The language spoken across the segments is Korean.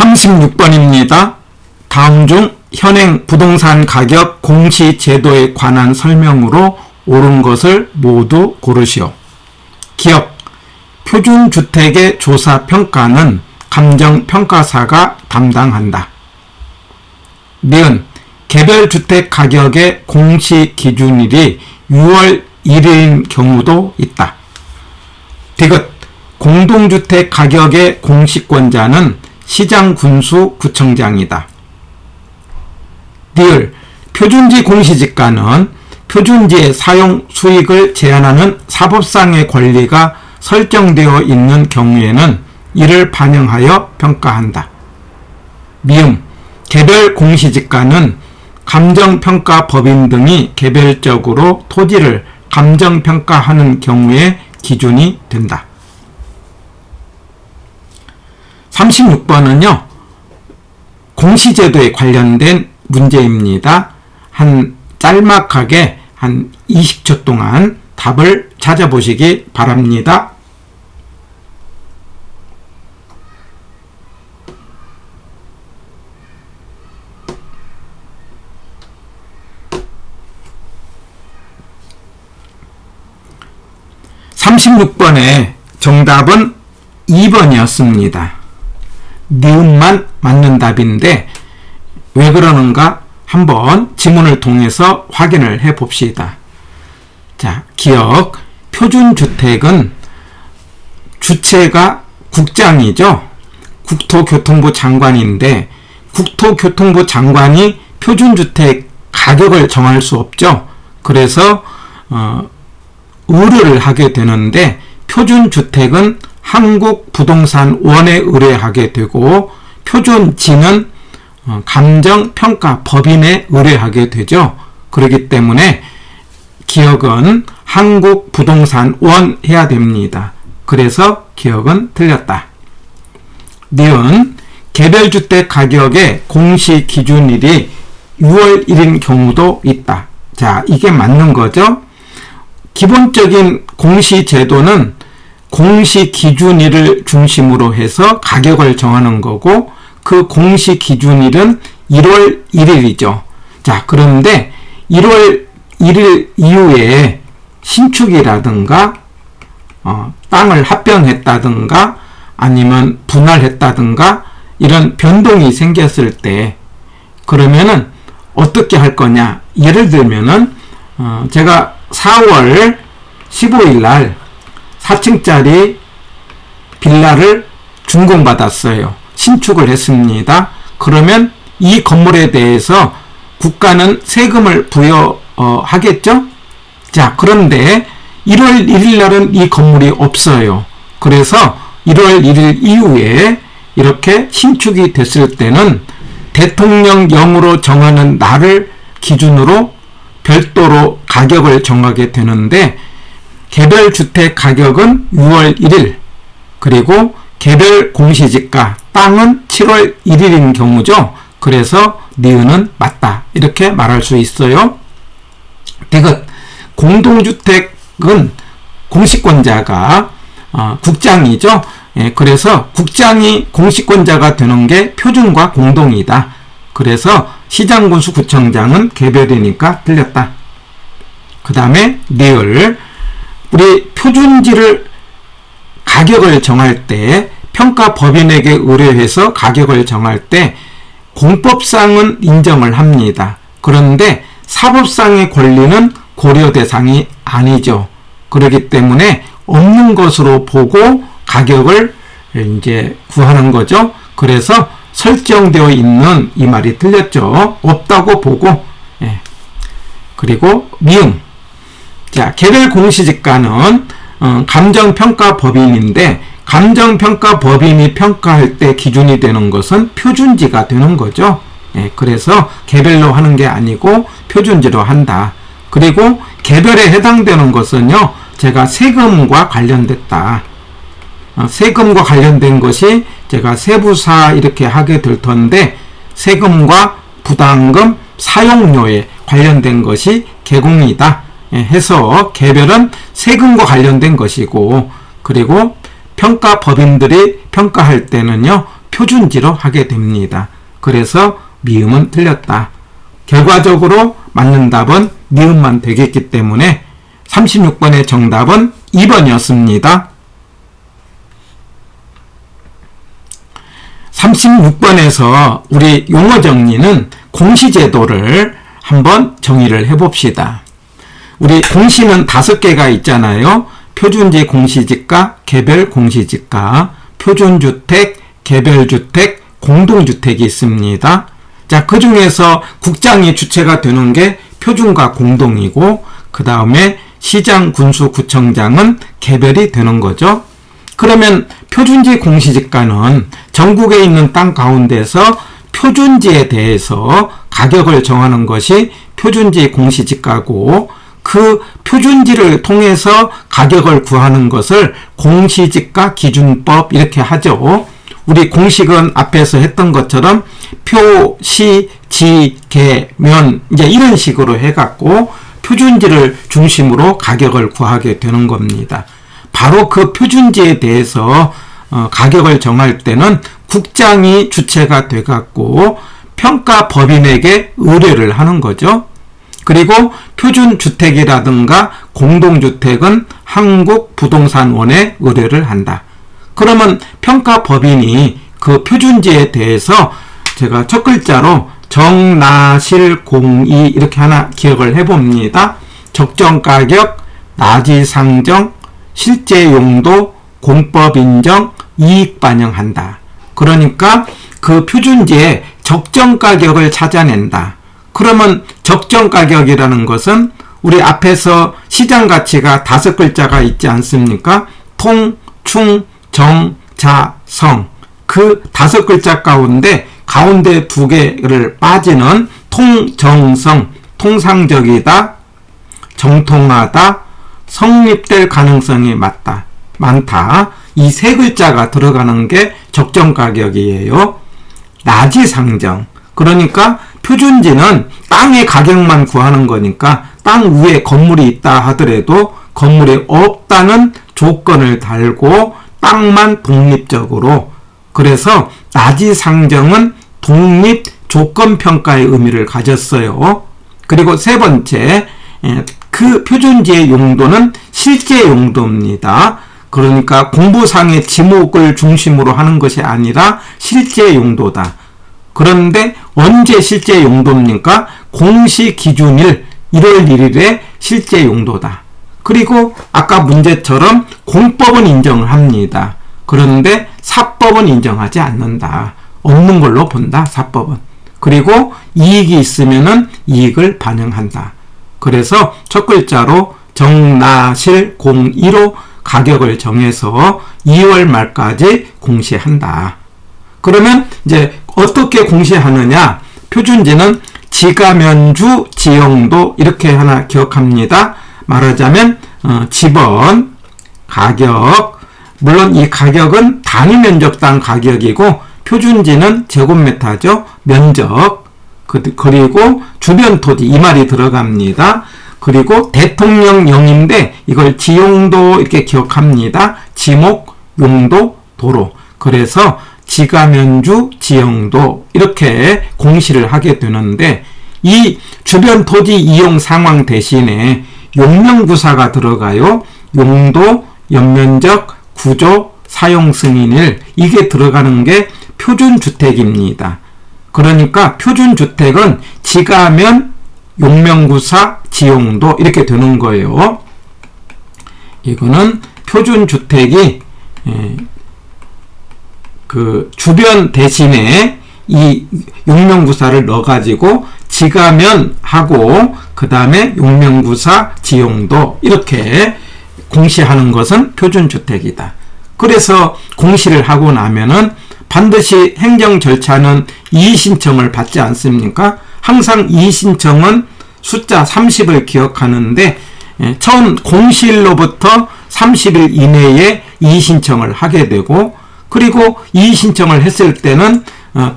36번입니다. 다음 중 현행 부동산 가격 공시 제도에 관한 설명으로 옳은 것을 모두 고르시오. 기억, 표준주택의 조사평가는 감정평가사가 담당한다. 니은, 개별주택 가격의 공시 기준일이 6월 1일인 경우도 있다. 디귿, 공동주택 가격의 공시권자는 시장군수구청장이다. 니을, 표준지 공시지가는 표준지의 사용 수익을 제한하는 사법상의 권리가 설정되어 있는 경우에는 이를 반영하여 평가한다. 미음, 개별 공시지가는 감정평가법인 등이 개별적으로 토지를 감정평가하는 경우의 기준이 된다. 36번은요, 공시제도에 관련된 문제입니다. 짤막하게 한 20초 동안 답을 찾아보시기 바랍니다. (36번의) 정답은 2번이었습니다. 니은만 맞는 답인데 왜 그러는가 한번 지문을 통해서 확인을 해 봅시다. 자, 기억, 표준주택은 주체가 국장이죠. 국토교통부 장관인데 국토교통부 장관이 표준주택 가격을 정할 수 없죠. 그래서 의뢰를 하게 되는데 표준주택은 한국부동산원에 의뢰하게 되고 표준지는 감정평가법인에 의뢰하게 되죠. 그렇기 때문에 기억은 한국부동산원 해야 됩니다. 그래서 기억은 틀렸다. 니은, 개별주택 가격의 공시 기준일이 6월 1일 경우도 있다. 자, 이게 맞는 거죠. 기본적인 공시 제도는 공시 기준일을 중심으로 해서 가격을 정하는 거고 그 공시 기준일은 1월 1일이죠. 자, 그런데 1월 1일 이후에 신축이라든가 땅을 합병했다든가 아니면 분할했다든가 이런 변동이 생겼을 때 그러면은 어떻게 할 거냐. 예를 들면은 제가 4월 15일 날 4층짜리 빌라를 준공받았어요. 신축을 했습니다. 그러면 이 건물에 대해서 국가는 세금을 부여하겠죠? 자, 그런데 1월 1일 날은 이 건물이 없어요. 그래서 1월 1일 이후에 이렇게 신축이 됐을 때는 대통령령으로 정하는 날을 기준으로 별도로 가격을 정하게 되는데 개별주택 가격은 6월 1일 그리고 개별 공시지가 땅은 7월 1일인 경우죠. 그래서 니은은 맞다. 이렇게 말할 수 있어요. 디귿, 공동주택은 공시권자가 국장이죠. 예, 그래서 국장이 공시권자가 되는 게 표준과 공동이다. 그래서 시장군수구청장은 개별이니까 틀렸다. 그 다음에 니을, 우리 표준지를 가격을 정할 때 평가법인에게 의뢰해서 가격을 정할 때 공법상은 인정을 합니다. 그런데 사법상의 권리는 고려 대상이 아니죠. 그렇기 때문에 없는 것으로 보고 가격을 이제 구하는 거죠. 그래서 설정되어 있는 이 말이 틀렸죠. 없다고 보고. 예. 그리고 미음. 자, 개별 공시지가는 감정평가법인인데 감정평가법인이 평가할 때 기준이 되는 것은 표준지가 되는 거죠. 예, 그래서 개별로 하는 게 아니고 표준지로 한다. 그리고 개별에 해당되는 것은요, 제가 세금과 관련됐다. 세금과 관련된 것이 제가 세부사 이렇게 하게 될 텐데 세금과 부담금, 사용료에 관련된 것이 개공이다. 해서 개별은 세금과 관련된 것이고 그리고 평가법인들이 평가할 때는요 표준지로 하게 됩니다. 그래서 미음은 틀렸다. 결과적으로 맞는 답은 미음만 되겠기 때문에 36번의 정답은 2번이었습니다. 36번에서 우리 용어 정리는 공시제도를 한번 정의를 해봅시다. 우리 공시는 5개가 있잖아요. 표준지 공시지가, 개별 공시지가, 표준주택, 개별주택, 공동주택이 있습니다. 자, 그 중에서 국장이 주체가 되는 게 표준과 공동이고, 그 다음에 시장, 군수, 구청장은 개별이 되는 거죠. 그러면 표준지 공시지가는 전국에 있는 땅 가운데서 표준지에 대해서 가격을 정하는 것이 표준지 공시지가고, 그 표준지를 통해서 가격을 구하는 것을 공시지가 기준법 이렇게 하죠. 우리 공식은 앞에서 했던 것처럼 표, 시, 지, 개, 면 이제 이런 식으로 해갖고 표준지를 중심으로 가격을 구하게 되는 겁니다. 바로 그 표준지에 대해서 가격을 정할 때는 국장이 주체가 돼갖고 평가법인에게 의뢰를 하는 거죠. 그리고 표준주택이라든가 공동주택은 한국부동산원에 의뢰를 한다. 그러면 평가법인이 그 표준지에 대해서 제가 첫 글자로 정나실공이 이렇게 하나 기억을 해봅니다. 적정가격, 나지상정, 실제용도, 공법인정, 이익반영한다. 그러니까 그 표준지에 적정가격을 찾아낸다. 그러면 적정가격이라는 것은 우리 앞에서 시장가치가 5글자가 있지 않습니까? 통, 충, 정, 자, 성. 그 5글자 가운데 2개를 빠지는 통, 정, 성, 통상적이다, 정통하다, 성립될 가능성이 많다. 이 3글자가 들어가는 게 적정가격이에요. 나지상정. 그러니까 표준지는 땅의 가격만 구하는 거니까 땅 위에 건물이 있다 하더라도 건물이 없다는 조건을 달고 땅만 독립적으로, 그래서 나지상정은 독립 조건평가의 의미를 가졌어요. 그리고 세 번째, 그 표준지의 용도는 실제 용도입니다. 그러니까 공부상의 지목을 중심으로 하는 것이 아니라 실제 용도다. 그런데 언제 실제 용도입니까? 공시 기준일 1월 1일에 실제 용도다. 그리고 아까 문제처럼 공법은 인정을 합니다. 그런데 사법은 인정하지 않는다. 없는 걸로 본다, 사법은. 그리고 이익이 있으면은 이익을 반영한다. 그래서 첫 글자로 정나실공이로 가격을 정해서 2월 말까지 공시한다. 그러면 이제 어떻게 공시하느냐? 표준지는 지가면주, 지형도 이렇게 하나 기억합니다. 말하자면 지번, 가격, 물론 이 가격은 단위 면적당 가격이고 표준지는 제곱미터죠. 면적, 그리고 주변 토지 이 말이 들어갑니다. 그리고 대통령령인데 이걸 지용도 이렇게 기억합니다. 지목, 용도, 도로. 그래서 지가면주, 지형도 이렇게 공시를 하게 되는데 이 주변 토지 이용 상황 대신에 용명구사가 들어가요. 용도, 연면적, 구조, 사용 승인일 이게 들어가는 게 표준주택입니다. 그러니까 표준주택은 지가면, 용명구사, 지용도 이렇게 되는 거예요. 이거는 표준주택이 그 주변 대신에 이 용명구사를 넣어가지고 지가면하고 그 다음에 용명구사, 지용도 이렇게 공시하는 것은 표준주택이다. 그래서 공시를 하고 나면은 반드시 행정 절차는 이의신청을 받지 않습니까? 항상 이의신청은 숫자 30을 기억하는데 처음 공시일로부터 30일 이내에 이의신청을 하게 되고 그리고 이의신청을 했을 때는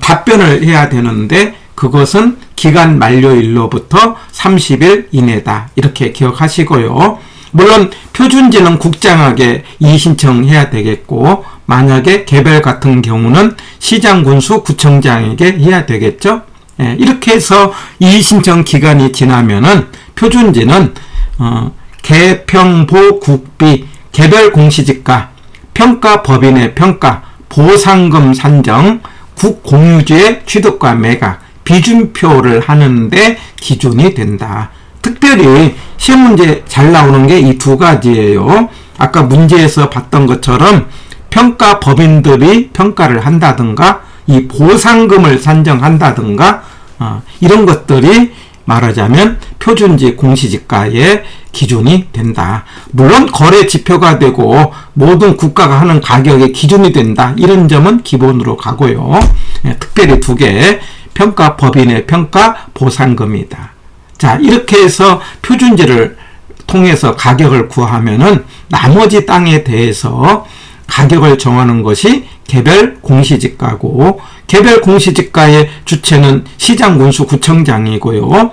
답변을 해야 되는데 그것은 기간 만료일로부터 30일 이내다. 이렇게 기억하시고요. 물론 표준지는 국장에게 이의신청해야 되겠고, 만약에 개별 같은 경우는 시장군수 구청장에게 해야 되겠죠. 예, 이렇게 해서 이의신청 기간이 지나면은 표준지는 개평보국비, 개별 공시지가, 평가법인의 평가, 보상금 산정, 국공유지의 취득과 매각, 비준표를 하는데 기준이 된다. 특별히 시험 문제 잘 나오는 게 이 두 가지예요. 아까 문제에서 봤던 것처럼 평가법인들이 평가를 한다든가, 이 보상금을 산정한다든가, 이런 것들이 말하자면 표준지 공시지가의 기준이 된다. 물론 거래 지표가 되고 모든 국가가 하는 가격의 기준이 된다. 이런 점은 기본으로 가고요. 특별히 두 개, 평가법인의 평가, 보상금이다. 자, 이렇게 해서 표준지를 통해서 가격을 구하면은 나머지 땅에 대해서 가격을 정하는 것이 개별 공시지가고, 개별 공시지가의 주체는 시장군수 구청장이고요.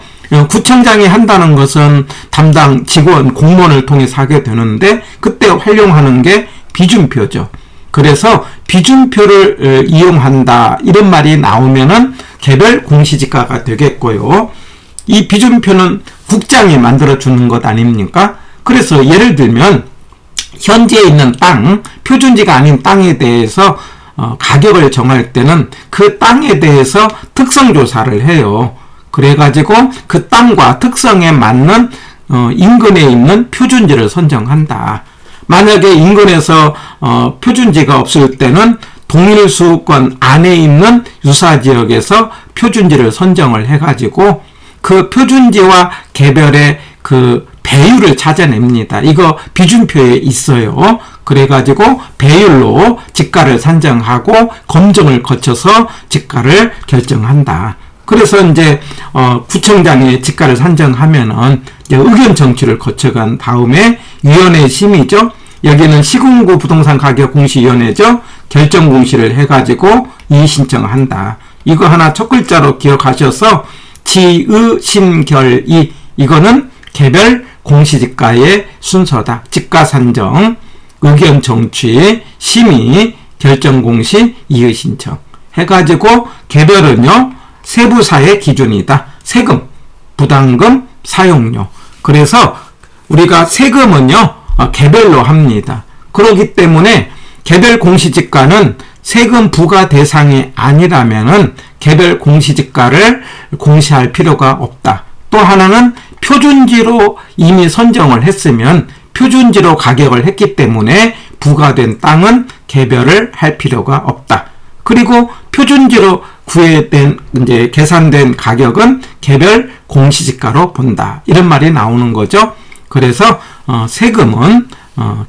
구청장이 한다는 것은 담당 직원, 공무원을 통해서 하게 되는데, 그때 활용하는 게 비준표죠. 그래서 비준표를 이용한다, 이런 말이 나오면은 개별 공시지가가 되겠고요. 이 비준표는 국장이 만들어주는 것 아닙니까? 그래서 예를 들면 현재 있는 땅, 표준지가 아닌 땅에 대해서 가격을 정할 때는 그 땅에 대해서 특성조사를 해요. 그래가지고 그 땅과 특성에 맞는 인근에 있는 표준지를 선정한다. 만약에 인근에서 표준지가 없을 때는 동일수권 안에 있는 유사지역에서 표준지를 선정을 해가지고 그 표준지와 개별의 그 배율을 찾아냅니다. 이거 비준표에 있어요. 그래가지고 배율로 지가를 산정하고 검증을 거쳐서 지가를 결정한다. 그래서 이제 구청장이 지가를 산정하면은 이제 의견 정치를 거쳐간 다음에 위원회 심의죠. 여기는 시군구 부동산 가격 공시위원회죠. 결정 공시를 해가지고 이의 신청한다. 이거 하나 첫 글자로 기억하셔서 지의심결이, 이거는 개별 공시지가의 순서다. 지가 산정, 의견 정취, 심의, 결정 공시, 이의 신청 해가지고 개별은요 세부사의 기준이다. 세금, 부담금, 사용료. 그래서 우리가 세금은요 개별로 합니다. 그렇기 때문에 개별 공시지가는 세금 부과 대상이 아니라면은 개별 공시지가를 공시할 필요가 없다. 또 하나는 표준지로 이미 선정을 했으면 표준지로 가격을 했기 때문에 부과된 땅은 개별을 할 필요가 없다. 그리고 표준지로 구해된 이제 계산된 가격은 개별 공시지가로 본다. 이런 말이 나오는 거죠. 그래서 세금은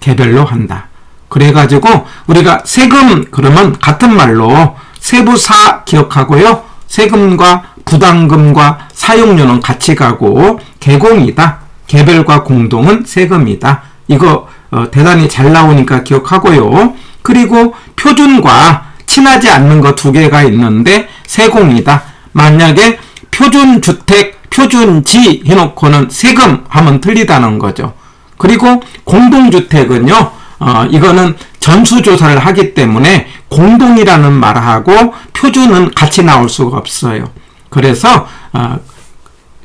개별로 한다. 그래가지고 우리가 세금 그러면 같은 말로 세부사 기억하고요. 세금과 부담금과 사용료는 같이 가고 개공이다. 개별과 공동은 세금이다. 이거 대단히 잘 나오니까 기억하고요. 그리고 표준과 친하지 않는 거 두 개가 있는데 세공이다. 만약에 표준주택, 표준지 해놓고는 세금 하면 틀리다는 거죠. 그리고 공동주택은요. 이거는 전수조사를 하기 때문에 공동이라는 말하고 표준은 같이 나올 수가 없어요. 그래서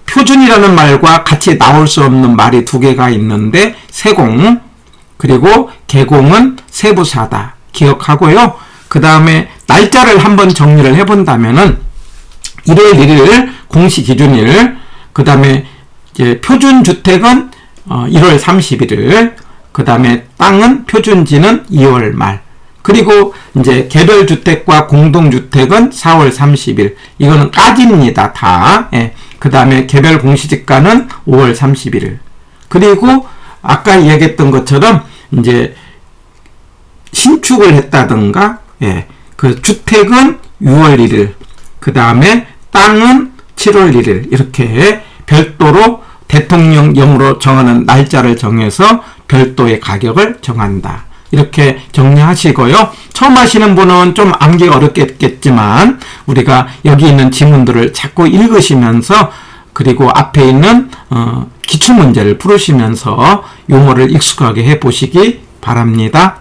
표준이라는 말과 같이 나올 수 없는 말이 두 개가 있는데 세공, 그리고 개공은 세부사다. 기억하고요. 그 다음에 날짜를 한번 정리를 해본다면은 1월 1일 공시기준일, 그 다음에 이제 표준주택은 1월 31일, 그 다음에 땅은 표준지는 2월 말, 그리고 이제 개별주택과 공동주택은 4월 30일. 이거는 까지입니다. 다. 예. 그 다음에 개별 공시지가는 5월 31일. 그리고 아까 얘기했던 것처럼 이제 신축을 했다든가, 예. 그 주택은 6월 1일. 그 다음에 땅은 7월 1일. 이렇게 별도로 대통령령으로 정하는 날짜를 정해서 별도의 가격을 정한다. 이렇게 정리하시고요. 처음 하시는 분은 좀 암기가 어렵겠지만 우리가 여기 있는 지문들을 자꾸 읽으시면서, 그리고 앞에 있는 기출문제를 풀으시면서 용어를 익숙하게 해보시기 바랍니다.